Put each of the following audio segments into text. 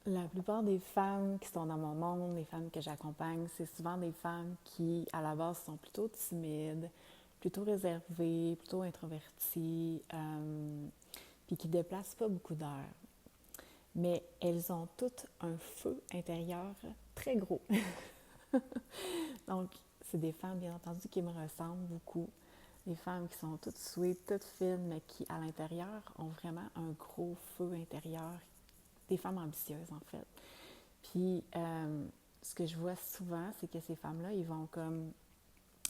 La plupart des femmes qui sont dans mon monde, les femmes que j'accompagne, c'est souvent des femmes qui, à la base, sont plutôt timides, plutôt réservées, plutôt introverties, puis qui déplacent pas beaucoup d'air. Mais elles ont toutes un feu intérieur très gros. Donc, c'est des femmes, bien entendu, qui me ressemblent beaucoup. Des femmes qui sont toutes sweet, toutes fines, mais qui, à l'intérieur, ont vraiment un gros feu intérieur. Des femmes ambitieuses, en fait. Puis, ce que je vois souvent, c'est que ces femmes-là, ils vont comme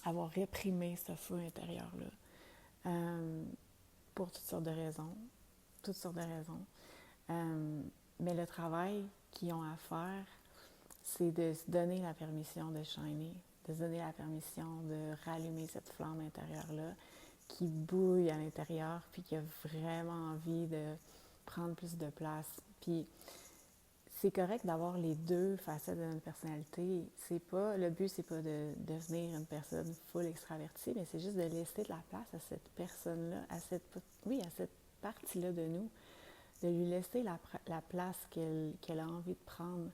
avoir réprimé ce feu intérieur-là pour toutes sortes de raisons. Toutes sortes de raisons. Mais le travail qu'ils ont à faire, c'est de se donner la permission de shiner, de se donner la permission de rallumer cette flamme intérieure-là qui bouille à l'intérieur, puis qui a vraiment envie de prendre plus de place. Puis c'est correct d'avoir les deux facettes de notre personnalité. C'est pas, le but, c'est pas de devenir une personne full extravertie, mais c'est juste de laisser de la place à cette personne-là, à cette partie-là de nous, de lui laisser la place qu'elle a envie de prendre.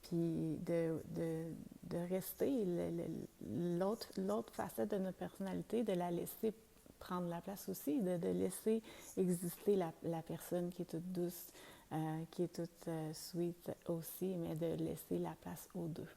Puis de rester l'autre facette de notre personnalité, de la laisser prendre la place aussi, de laisser exister la personne qui est toute douce, qui est toute sweet aussi, mais de laisser la place aux deux.